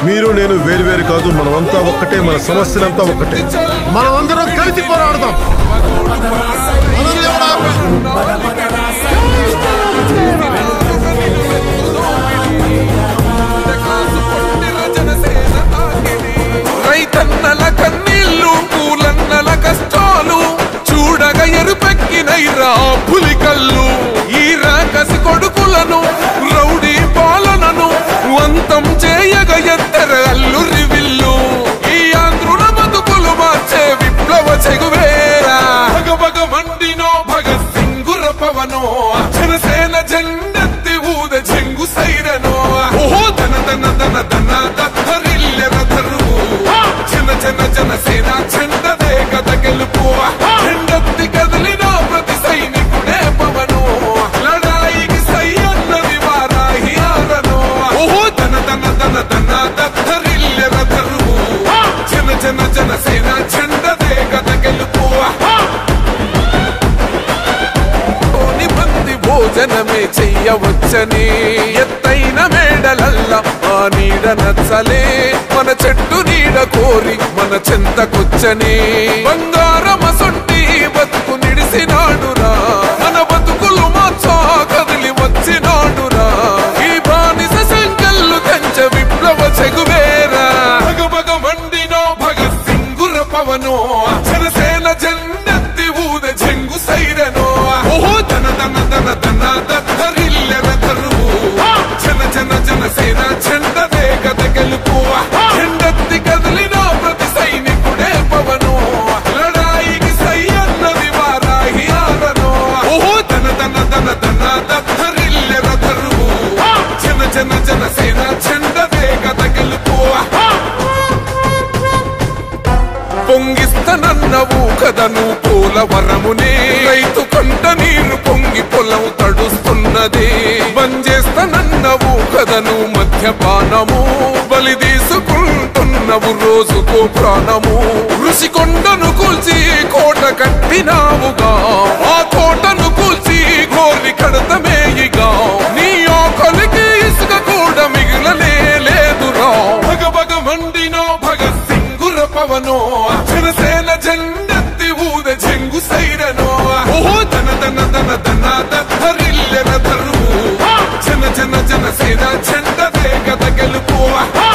మీరు నేను వేరు వేరు కాదు, మనమంతా ఒక్కటే, మన సమస్యలంతా ఒక్కటే. మనమందరం కలిసి పోరాడదాం. రైతన్నల కన్నీళ్లు, పూలన్నల కష్టాలు చూడగా ఎరుపెక్కినైరా పులికల్లు. ఈ రాకసి కొడుకులను, రౌడీ పాలనను అంతం చేయగా ఎత్తర అల్లురి విల్లు. ఈ ఆంధ్రుల బతుకులు మార్చే విప్లవ చెగువేరా. భగభగ మండినో భగత్ సింగుర పవనో, జనసేన జెండెత్తి ఊద చెంగు సైరనో. ఓహో ధన ధన ధన ధన దత్తరిల్లెర ధరువు. జన జన జనసేన చెండదే కథ గెలుపు. జెండెత్తి కదిలిన ప్రతి సైనికుడే పవను. లడాయికి సై అన్నది వారాహి ఆరనో. ఓహో ధన ధన ధన ధన దత్తరిల్లెర ధరువు. జన జన జనసేన చెండదే కథ గెలుపు. భోజనమే చెయ్యవచ్చని ఎత్తైన మేడలల్ల ఆ నీడ నచ్చలే. మన చెట్టు నీడ కోరి మన చెంతకొచ్చని బంగారమ సొంటి బతుకు నిడిసినాడురా. మన బతుకులు మార్చా కదిలి వచ్చినాడురా. ఈ బానిస సంకల్లు కంచ విప్లవ చెగువేరా. భగభగ మండినో భగత్ సింగుర పవనో, జనసేన జెండెత్తి ఊద చెంగు సైరనో. ఓహో ధన ధన ధన ధన దత్తరిల్లెర ధరువు. జన జన జనసేన చెండదే కథ గెలుపు. చెండెత్తి కదిలిన ప్రతి సైనికుడే పవను. లడాయికి సై అన్నది వారాహి ఆరనో. ఓహో ధన ధన ధన ధన దత్తరిల్లెర ధరువు. జన జన జనసేన చెండదే కథ గెలుపు. పొంగిస్తనన్నవు కదను పోలవరమునే. రైతు కంట నీరు పొంగి పొలం తడుస్తున్నది. బంజేస్తనన్నవు కదను మద్యపానము. బలి తీసుకుంటున్నవు రోజుకో ప్రాణము. ఋషికొండను కూల్చి కోట కట్టినావుగా. ఆ కోటను కూల్చి గోరి కడతమేయిగా. నీ ఆకలికి ఇసుక కూడా మిగిలనే లేదురా. భగభగ మండినో భగత్ సింగుర పవనో, జనసేన జెండెత్తి ఊద చెంగు సైరనో. ఓహో ధన ధన ధన ధన దత్తరిల్లెర ధరువు. జన జన జనసేన చెండదే కథ గెలుపు.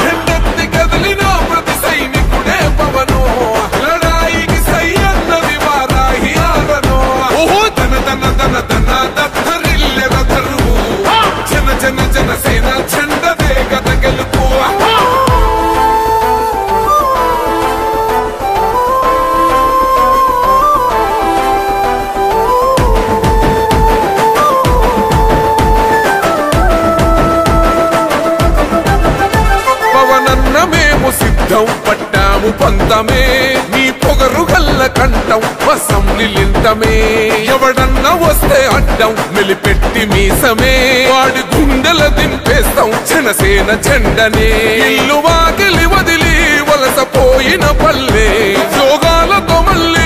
చెండెత్తి కదిలిన ప్రతి సైనికుడే పవను. లడాయికి సై అన్నది వారాహి ఆరనో. ఓహో ధన ధన ధన ధన దత్తరిల్లెర ధరువు. జన జన జనసేన చెండదే కథ గెలుపు. మేము సిద్ధం పట్టాము పంతమే. నీ పొగరు గల్ల కంఠం వసం నిలింతమే. ఎవడన్నా వస్తే అడ్డం మెలిపెట్టి మీసమే. వాడి గుండెల దింపేస్తాం జనసేన జెండనే. ఇల్లు వాకిలి వదిలి వలసపోయిన పల్లె యోగాలతో మళ్ళీ